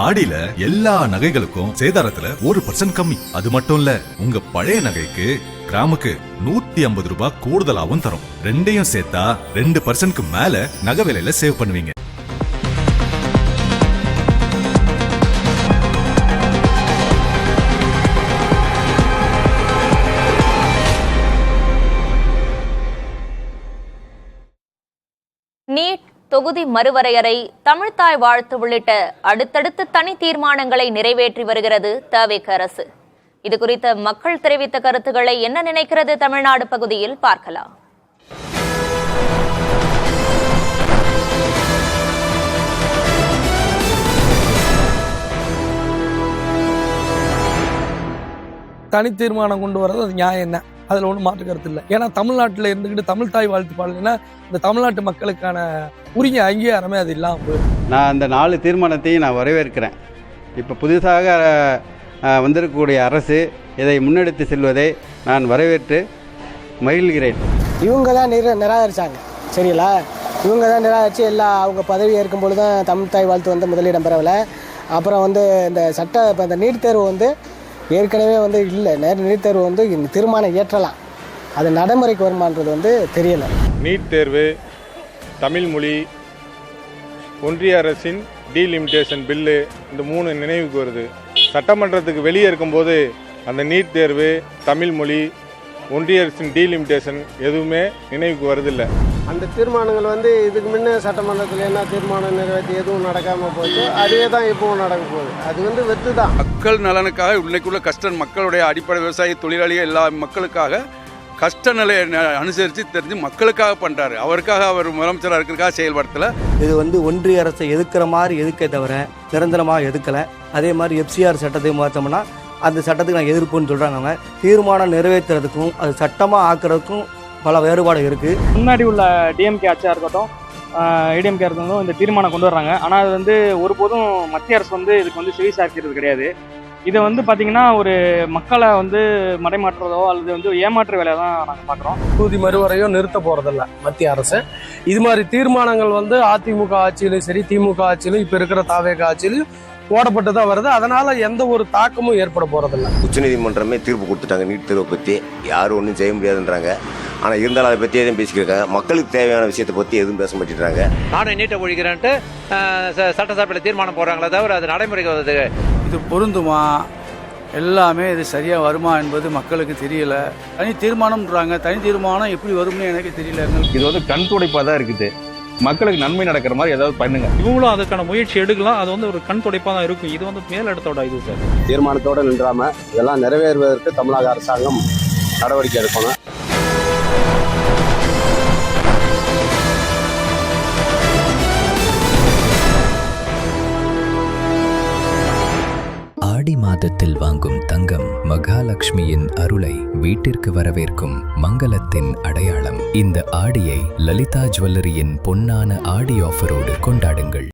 ஆடியில எல்லா நகைகளுக்கும் சேதாரத்துல 1% கம்மி. அது மட்டும் இல்ல, உங்க பழைய நகைக்கு கிராமுக்கு 150 ரூபாய் கூடுதலாவும் தரும். ரெண்டையும் சேர்த்தா 2% மேல நகை விலையில சேவ் பண்ணுவீங்க. நீட் தொகுதி மறுவரையறை, தமிழ்த்தாய் வாழ்த்து உள்ளிட்ட அடுத்தடுத்து தனி தீர்மானங்களை நிறைவேற்றி வருகிறது தவிக அரசு. இதுகுறித்த மக்கள் தெரிவித்த கருத்துக்களை என்ன நினைக்கிறது தமிழ்நாடு பகுதியில் பார்க்கலாம். தனி தீர்மானம் கொண்டு வர்றது அது நியாயம் என்ன, அதில் ஒன்றும் மாற்று கருத்து இல்லை. ஏன்னா தமிழ்நாட்டில் இருந்துக்கிட்டு தமிழ்த்தாய் வாழ்த்து பாடலைன்னா இந்த தமிழ்நாட்டு மக்களுக்கான உரிய அங்கீகாரமே அது இல்லாமல் போயிடும். நான் அந்த 4 தீர்மானத்தையும் நான் வரவேற்கிறேன். இப்போ புதுசாக வந்திருக்கக்கூடிய அரசு இதை முன்னெடுத்து செல்வதை நான் வரவேற்று மகிழ்கிறேன். இவங்க தான் நிராகரித்தாங்க, சரிங்களா? இவங்க தான் நிராகரித்து அவங்க பதவி ஏற்கும் பொழுது தான் தமிழ்த்தாய் வாழ்த்து முதலிடம் பெறவில்லை. அப்புறம் இந்த இப்போ இந்த நீட் தேர்வு ஏற்கனவே இல்லை. நீட் தேர்வு தீர்மானம் ஏற்றலாம், அது நடைமுறைக்கு வருமானது தெரியலை. நீட் தேர்வு, தமிழ் மொழி, ஒன்றிய அரசின் டீலிமிட்டேஷன் பில்லு, இந்த 3 நினைவுக்கு வருது. சட்டமன்றத்துக்கு வெளியே இருக்கும்போது அந்த நீட் தேர்வு, தமிழ் மொழி, ஒன்றிய அரசின் டீலிமிட்டேஷன் எதுவுமே நினைவுக்கு வருதில்லை. அந்த தீர்மானங்கள் இதுக்கு முன்னே சட்டமன்றத்தில் என்ன தீர்மானம் நிறைவேற்றி எதுவும் நடக்காமல் போச்சு, அதுவே தான் இப்போவும் நடக்க போகுது. அது வெற்றி தான். மக்கள் நலனுக்காக இன்னைக்குள்ள கஷ்டம், மக்களுடைய அடிப்படை விவசாய தொழிலாளிகள் எல்லா மக்களுக்காக கஷ்ட நிலையை அனுசரித்து தெரிஞ்சு மக்களுக்காக பண்ணுறாரு. அவருக்காக அவர் முதலமைச்சராக இருக்கிறதுக்காக செயல்படுத்தலை. இது ஒன்றிய அரசை எதிர்க்கிற மாதிரி எதுக்கே தவிர நிரந்தரமாக எதுக்கலை. அதே மாதிரி FCR சட்டத்தை மாற்றோம்னா அந்த சட்டத்துக்கு நான் எதிர்ப்புன்னு சொல்கிறாங்க. தீர்மானம் நிறைவேற்றுறதுக்கும் அது சட்டமாக ஆக்குறதுக்கும் பல வேறுபாடு இருக்குது. முன்னாடி உள்ள டிஎம்கே ஆட்சியாக இருக்கட்டும், ஏடிஎம்கே இருக்கட்டும், இந்த தீர்மானம் கொண்டு வர்றாங்க. ஆனால் அது ஒருபோதும் மத்திய அரசு இதுக்கு செவி சாய்க்கிறது கிடையாது. இதை பார்த்தீங்கன்னா ஒரு மக்களை மடைமாற்றுறதோ அல்லது ஏமாற்று வேலையை தான் நாங்கள் பார்க்குறோம். தொகுதி மறுவரையும் நிறுத்த போகிறதில்ல மத்திய அரசு. இது மாதிரி தீர்மானங்கள் அதிமுக ஆட்சியிலும் சரி, திமுக ஆட்சியிலும், இப்போ இருக்கிற தவிக ஆட்சியிலும் போடப்பட்டு தான் வருது. அதனால எந்த ஒரு தாக்கமும் ஏற்பட போறதில்லை. உச்சநீதிமன்றமே தீர்ப்பு கொடுத்துட்டாங்க நீட் தேர்வை பற்றி. யாரும் ஒன்றும் செய்ய முடியாதுன்றாங்க. ஆனால் இருந்தாலும் அதை பற்றி எதுவும் பேசிக்கிறாங்க. மக்களுக்கு தேவையான விஷயத்தை பற்றி எதுவும் பேச மாட்டேங்கிறாங்க. நானும் நீட்டை ஒழிக்கிறேன்ட்டு சட்டசபையில் தீர்மானம் போடுறாங்களே தவிர அது நடைமுறைக்கு வருது. இது பொருந்துமா, எல்லாமே இது சரியாக வருமா என்பது மக்களுக்கு தெரியல. தனி தீர்மானம்ன்றாங்க, தனி தீர்மானம் எப்படி வரும்னு எனக்கு தெரியல. இது கண் துடைப்பாக தான் இருக்குது. மக்களுக்கு நன்மை நடக்கிற மாதிரி ஏதாவது பண்ணுங்க. இவங்களும் அதுக்கான முயற்சி எடுக்கலாம். அது ஒரு கண் துடைப்பாக தான் இருக்கும். இது மேலிடத்தோட இது சார். தீர்மானத்தோடு நின்றாம இதெல்லாம் நிறைவேறுவதற்கு தமிழக அரசாங்கம் நடவடிக்கை எடுக்கணும். ஆடி மாதத்தில் வாங்கும் தங்கம் மகாலட்சுமியின் அருளை வீட்டிற்கு வரவேற்கும் மங்களத்தின் அடையாளம். இந்த ஆடியை லலிதா ஜுவல்லரியின் பொன்னான ஆடி ஆஃபரோடு கொண்டாடுங்கள்.